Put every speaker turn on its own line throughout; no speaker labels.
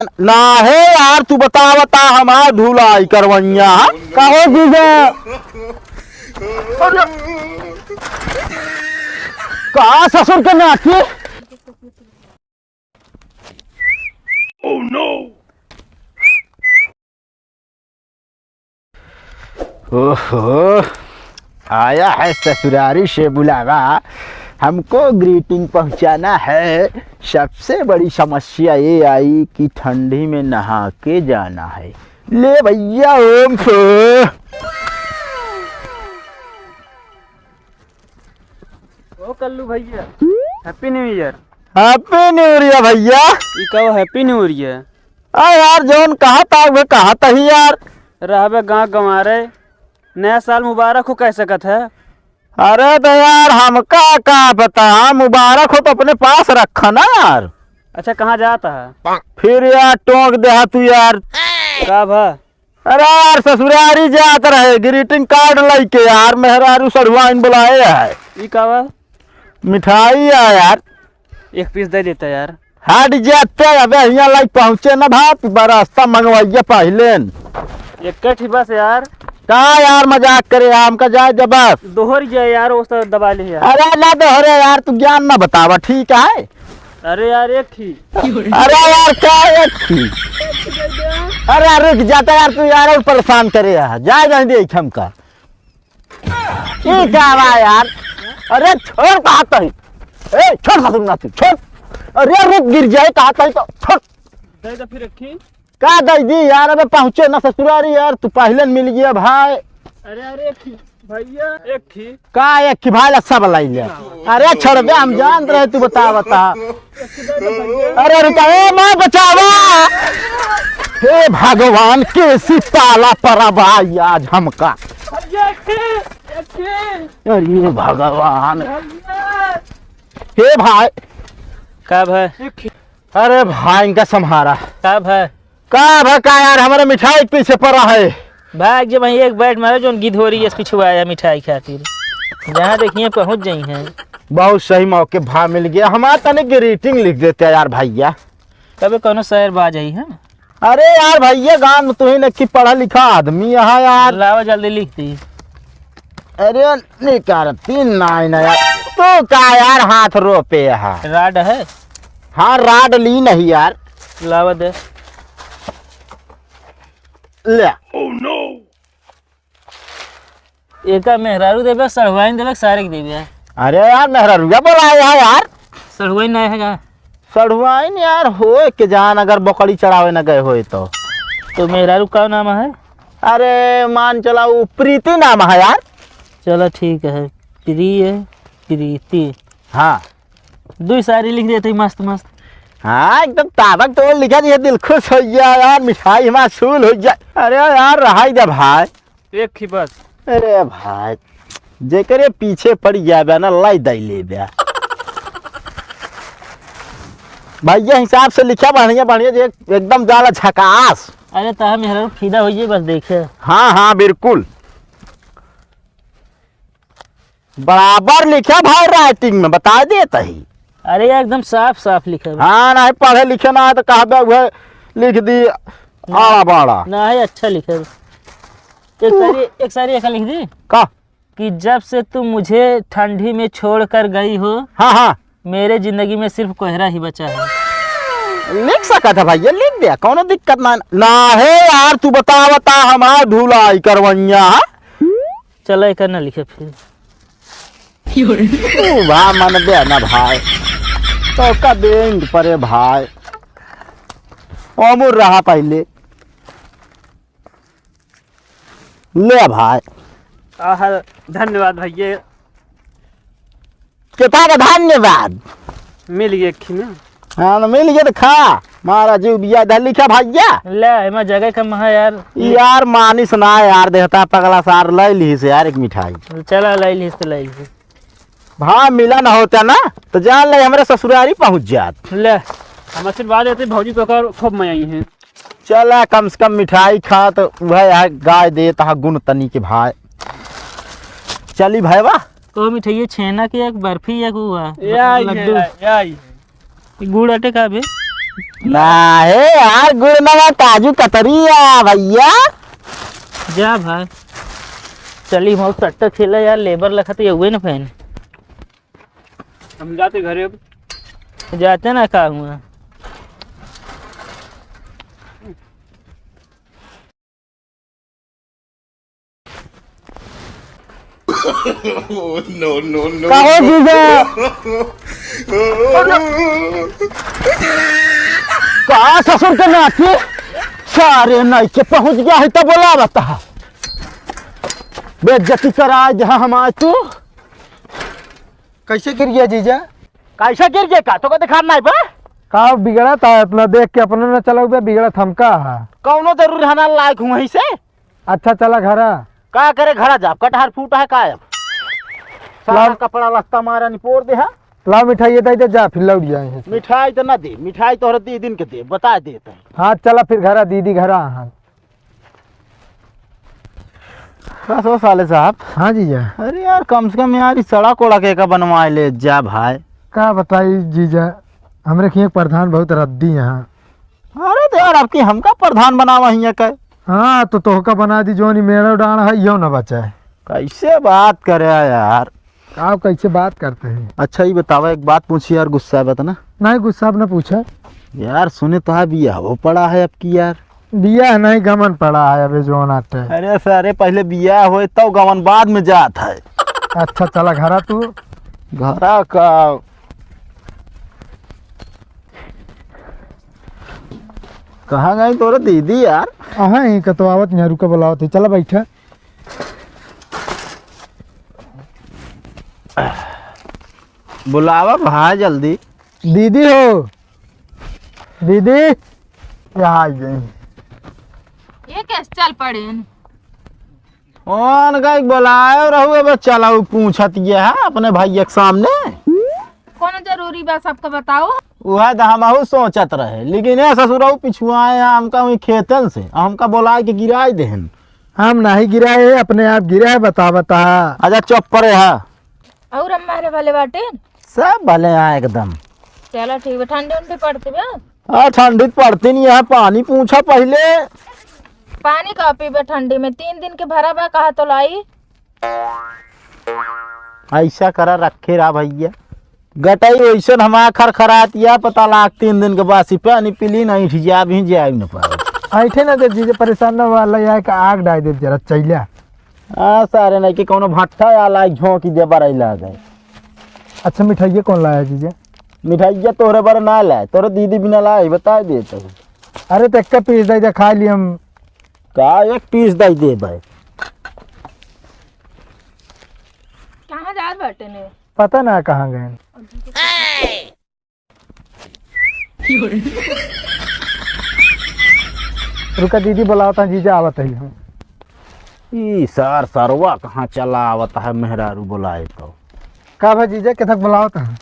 ना है यार, तू बता हमार धुलाई करवैया कहो जीजा। कहा ससुर के नाती। Oh no. ओहो, आया है ससुरारी से बुलावा, हमको ग्रीटिंग पहुंचाना है। सबसे बड़ी समस्या ये आई कि ठंडी में नहा के जाना है। ले भैया ओम फो।
ओ कल्लू भैया, happy new year.
Happy new year भैया।
ई कहो हैप्पी न्यू ईयर।
आ यार जौन कहा था वो कहा था ही यार।
रहबे गाँव गंवारे, नया साल मुबारक हो कह सकत है।
अरे तो यार हमका का पता, मुबारक हो तो अपने पास रखा ना यार।
अच्छा कहाँ जाता है?
फिर यार टोक दे तू यार।
का भा?
अरे यार ससुरारी जात रहे, ग्रीटिंग कार्ड लेके यार मेहरारू सड़ुआइन बुलाए है।
ई का बा?
मिठाई है यार।
एक पीस दे देता यार।
हट जाते अबे यहाँ लाइक पहुँचे ना भात, रास्ता मंगवाइए पहले।
एक ही बस यार।
का यार मजाक करे, आम का जाए जब
दोहर जाए यार, वो सब दबा ले यार।
अरे ना दोहरे यार, तू ज्ञान ना बतावा ठीक है।
अरे यार एक ही।
अरे यार क्या एक ही। अरे रुक जाता यार तू यार, और परेशान करे यार। जाए नहीं देख हमका क्या बा यार। अरे छोड़ कहता है, ए छोड़ खा ना तू छोड़। अरे रुक गिर जाए कहता है तो छोड़।
दे दे फिर एक ही।
का दे दी यार, अबे पहुंचे ना ससुरारी यार, तू पहले मिल गया भाई।
अरे अरे एक ही भैया, एक ही।
का एक की भाई अच्छा बलाई ले। अरे छोड़ बे, हम जान रहे, तू बता। अरे रुका ए मां बचावा। हे भगवान कैसी पाला परा भाई आज हमका। अरे भगवान। हे भाई
का भाई?
अरे भाई इनका संहारा।
का भाई?
का यार हमारे मिठाई पीछे पड़ा है।
भाग जब वहीं एक बैठ मारे जो गीत हो रही है पिछुआया मिठाई खातिर। जहाँ देखिए पहुँच गई हैं।
बहुत सही मौके भाव मिल गया। हमारा तने ग्रीटिंग लिख देते यार भैया।
कभी कोनो शहर बाज आई है।
अरे यार भैया गांव में तू ही ने की पढ़ा लिखा आदमी यहाँ यार।
लावा जल्दी लिख दी।
अरे निकारती नाई ना यार, तो का यार हाथ रोपे है।
राड है?
हाँ राड ली नहीं यार।
लावा दे।
ले।
Oh no. एका मेहरारू देबे, सड़वाइन देबे, सारे के देबे।
अरे यार मेहरारूया बोलाया है यार।
सड़वाइन नहीं है का?
सड़वाइन यार हो के जान, अगर बकरी चढ़ावे न गए हो तो
मेहरारू का नाम है?
अरे मान चला वो प्रीति नाम है यार।
चलो ठीक है, प्रिय प्रीति।
हाँ
दो सारी लिख देते मस्त मस्त।
हाँ एकदम ताबक तो लिखा दिया, दिल खुश हो गया यार, मिठाई मासूल हो जाए। अरे यार रहा दे भाई,
एक ही बस।
अरे भाई जेकरे पीछे पड़ गया ना लाई दई ले बया। भैया हिसाब से लिखा बढ़िया बढ़िया जे एकदम जाला झकास।
अरे ता मेहरारू फीदा हो बस देखे।
हाँ हाँ बिल्कुल बराबर लिखा भाई, राइटिंग में बता देता ही।
अरे यार एकदम साफ साफ लिखा।
हाँ नहीं पढ़े लिखे ना है तो कहा वह लिख दी आड़ा बाड़ा
ना है, अच्छा लिखा। एक सारी ऐसा लिख दी
का
कि जब से तुम मुझे ठंडी में छोड़कर गई हो,
हाँ हाँ
मेरे जिंदगी में सिर्फ कोहरा ही बचा है।
लिख सका था भैया, लिख दिया, कोनो दिक्कत ना है यार। तू बता हमार धुलाई करवैया।
चलो एक ना लिखे फिर।
तू भा मन दे ना भाई, तो का देंगे परे भाई। अमूर रहा पहले ले भाई।
आहा धन्यवाद भैया।
कितना धन्यवाद।
मिल गए एक में।
हाँ तो मिल गया तो खा, मारा जीव बिया दे लिखा भैया।
ले एमा जगह कम है यार।
यार मानिस ना यार, देहता पगला सार ले ली से यार एक मिठाई।
चला ले ली तो ले ली।
हाँ मिला ना होता ना तो जान ले हमारे ससुरारी पहुंच जात।
ले हम आशीर्वाद देते भौजी को खूब मजा आई है।
चला कम से कम मिठाई खा तो वह गाय देता गुण तनी के भाई। चली भाई वाह।
तो मिठाई छेना की एक बर्फी या हुआ
लड्डू
गुड़ अटे का भी।
नहीं यार, गुड़ नमक काजू कतरी है भैया।
जा भाई चली हम सट्टा खेला यार, लेबर लखा तो हुए ना फैन।
हम जाते घरे अब।
जाते ना का हुआ।
कहो जीजा कहा ससुर के नाती सारे नहीं के पहुंच गया है तो बोला बता बेइज्जती करा जहाँ हम आए तू
कैसे गिर गया जीजा?
कैसे गिर गया का तो को दिखा नहीं बा
का बिगड़ा था इतना देख के अपने न चला गया बिगड़ा थमका है।
कौनो जरूर रहना लायक हूँ वहीं से।
अच्छा चला घरा।
का करे घरा जा कटहर फूटा है कायब सारा कपड़ा लत्ता मारा निपोर दे है।
ला मिठाई दे जा फिर लौट जाए।
मिठाई तो ना दे, मिठाई तोहरा दी दिन के दे बता देते हैं।
हाँ चला फिर घरा दीदी घरा। हाँ
बस वो साले साहब।
हाँ जीजा।
अरे यार कम से कम यार इस सड़क कोड़ा के का बनवाए ले जा भाई।
का बताई जीजा हमरे खिए प्रधान बहुत रद्दी यहाँ।
अरे तो यार आपकी हमका प्रधान बनावा हिया का।
हाँ तो तोहका बना दी जो मेरा डाण है यो न बचाए।
कैसे बात करे यार।
आप कैसे बात करते हैं?
अच्छा ये बतावा एक बात पूछी यार, गुस्सा है ना?
नहीं गुस्सा न पूछा
यार सुने तो है बिया वो पड़ा है अब की यार।
बिया नहीं गमन पड़ा है अभी जो आटे।
अरे सारे पहले बिया हो तो गवन बाद में जात है।
अच्छा चला घरा तू।
घरा का कहाँ गई तोरा दीदी यार?
हाँ ही का तो आवत नहीं रुका बुलावत है। चला बैठा।
बुलावा भाई जल्दी।
दीदी हो दीदी यहाँ आ गई।
ये कैसे चल पड़े?
कौन गई बुलाए रहुए बस चला पूछत ये है अपने भैया के सामने।
कौन जरूरी बा सबको बताओ।
वह तो हम सोचत रहे लेकिन ये ससुर पिछुआए हमका वही खेतन से हमका बोला के गिराए देहन।
हम नहीं गिराए है अपने आप गिरा है। बता बता।
अच्छा चुप पड़े है।
और हम मारे वाले बाटे
सब भले हैं एकदम।
चलो ठीक है। ठंडे उंडे पड़ते बा?
हाँ ठंडी पड़ती नहीं है। पानी पूछा पहले।
पानी का पीबे ठंडी में? 3 दिन के भरा बा कहा तो लाई।
ऐसा करा रखे रहा भैया गटाई वैसे हमारा खरखरातिया पता लाग 3 दिन के बाद से पानी पीली नहीं ठिया भी जाए न पाए।
ऐठे ना दे जीजे परेशान न वाला यार का आग डाल दे जरा चैला।
हाँ सारे नहीं कि कोनो भट्टा या लाइक झोंकी दे बरई ला गए।
अच्छा मिठाई कौन लाया जीजे?
मिठाइया तोरे बार ना लाए तोरे दीदी बिना लाए बता दे तो।
अरे तो एक पीस दे खा ली हम।
का एक पीस दे दे भाई।
कहाँ जा बाटे ने?
पता ना कहाँ गए। रुका दीदी बुलाता जीजा आवत है। हम
ई सार सरवा कहाँ चला आवता है मेहरारू बुलाए तो।
का भाई जीजा के तक बुलावता है?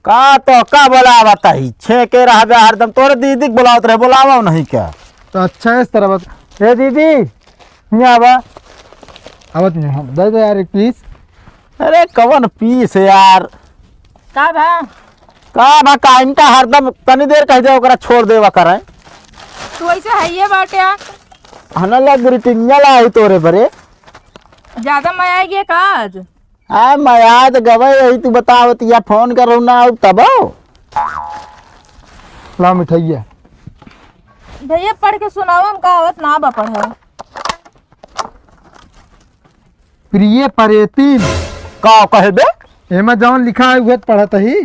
का तो का बुलावता ही छेके रह बे हरदम तोरे दीदी के बुलावत रहे बुलावा नहीं क्या?
तो अच्छा है इस तरह बता। ए दीदी यहाँ आवा। आवत नहीं हम दे दे यार एक पीस।
अरे कवन पीस यार।
का बा?
का का इनका हरदम तनी देर कह दे ओकरा छोड़ देवा करे।
तू ऐसे है बाटे
हना लग ग्रीटिंग लाई तोरे बरे।
ज्यादा मजा आएगी का आज?
आ मैं याद गवे यही तू बतावत या फोन करो ना तब।
ला मिठाइया
भैया पढ़ के सुनाओ। हम कहावत ना बा पढ़े।
प्रिय परेतीन
का कहे बे?
एमा जौन लिखा है वह पढ़त ही।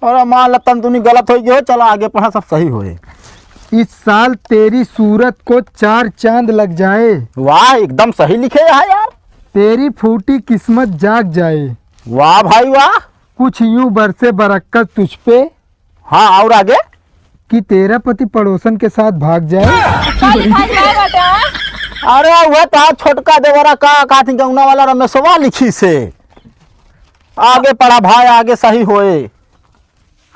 और मान लतन तूनी गलत हो गयो चला आगे पढ़ा सब सही होए।
इस साल तेरी सूरत को 4 चांद लग जाए।
वाह एकदम सही लिखे है यार।
तेरी फूटी किस्मत जाग जाए।
वाह भाई वाह।
कुछ यूं बरसे बरकत तुझ पे।
हाँ और आगे?
कि तेरा पति पड़ोसन के साथ भाग जाए।
का लिखाई बा बाटे?
अरे वह तो छोटका देवरा का थी गौना वाला रमेशवा लिखी से। आगे पढ़ा भाई आगे सही होए।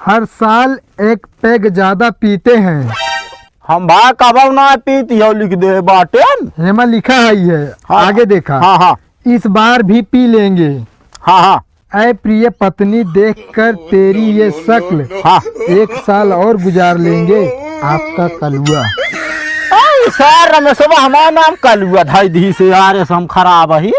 हर साल एक पैग ज्यादा पीते हैं।
हम भा कब ना पीती हो लिख दे बाटेन।
हेमा लिखा है ये।
हाँ,
आगे देखा।
हाँ हाँ
इस बार भी पी लेंगे।
हाँ हाँ
ऐ प्रिय पत्नी, देखकर तेरी ये शक्ल
हाँ
1 साल और गुजार लेंगे, आपका कलुआ।
सर रमेशवा हमारा नाम कलुआ धाई धी से यार हम खराब ही।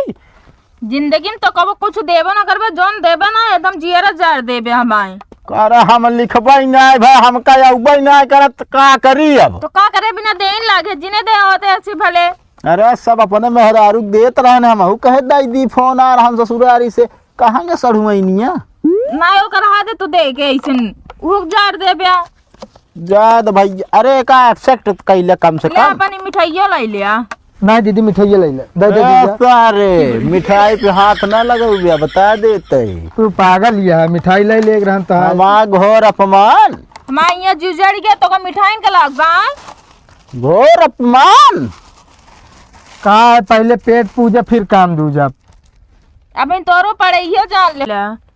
जिंदगी में तो कबो कुछ देबो ना करबे, जोन देबे ना एकदम जियरा जार देबे हमारे।
कर हम लिखबई नहीं भाई, हमका अउबई नहीं करत का करी अब।
तो का करे बिना देन लागे, जिने दे होते ऐसी भले।
अरे सब अपने मेहरारू देत रहने, हम कहे दाई दी फोन आ रहा हम ससुरारी से, कहांगे सड़ुमैनिया
ना ओ करा दे तू दे के ऐसन उग जार देबे।
जाद भाई, अरे का एक्सेप्ट कैले कम से
ले
कम।
अपनी मिठाइयो लाई लिया।
ना दीदी मिठाई ले ले, दे दे दीदी।
सारे मिठाई पे हाथ न लगो बता देते।
तू पागल या मिठाई ले ले रहन तो
हमारा घोर अपमान,
हमारे यहाँ जुजड़ गया तो का मिठाई के लाग बा।
घोर अपमान।
कहा है पहले पेट पूजा फिर काम दूजा।
अब इन तोरो पढ़ाइयो जान ले।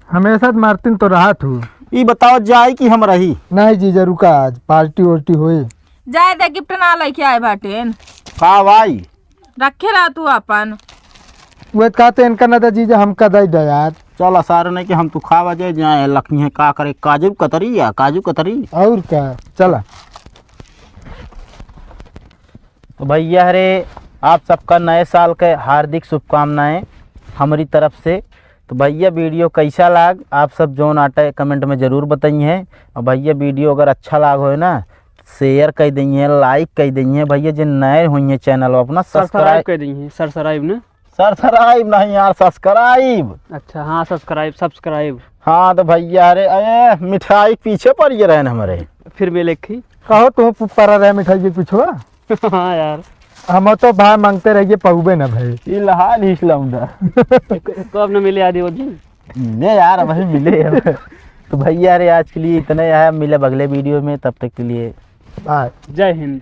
हमेशा मार्टिन तो रहा तू।
ये बताओ जाए कि हम रही।
नहीं जीजा रुका, आज पार्टी वार्टी हुई।
जाए दे गिफ्ट ना लेके आए बाटेन,
का भाई
रखे रहा तू अपन।
वो कहते इनका ना जीजा हमका दे दे यार।
चल सारे नहीं कि हम तू खावा जाए लखनी है का करे, काजू कतरी या काजू कतरी।
और क्या चला।
तो भैया रे, आप सबका नए साल के हार्दिक शुभकामनाएं हमारी तरफ से। तो भैया वीडियो कैसा लाग आप सब जोन आटा कमेंट में ज़रूर बताइए। और भैया वीडियो अगर अच्छा लाग हो ना शेयर कर दीजिए, लाइक कर दीजिए। भैया जो नए हुई हैं चैनल अपना
सब्सक्राइब कर देंगे, सब्सक्राइब ना।
सब्सक्राइब नहीं यार, सब्सक्राइब।
अच्छा हाँ सब्सक्राइब।
हाँ तो भैया अरे मिठाई पीछे पड़ गए रहे हमारे,
फिर भी लिखी।
कहो तुम पड़ा रहे मिठाई के पिछुआ।
हाँ यार
हम तो भाई मांगते रहिए पहुबे ना भाई।
फिलहाल ही लौंडा
कब न मिले आदि वो दिन।
मिले यार, वही मिले अब। तो भैया अरे आज के लिए इतना है, मिले अगले वीडियो में, तब तक के लिए
बाय।
जय हिंद।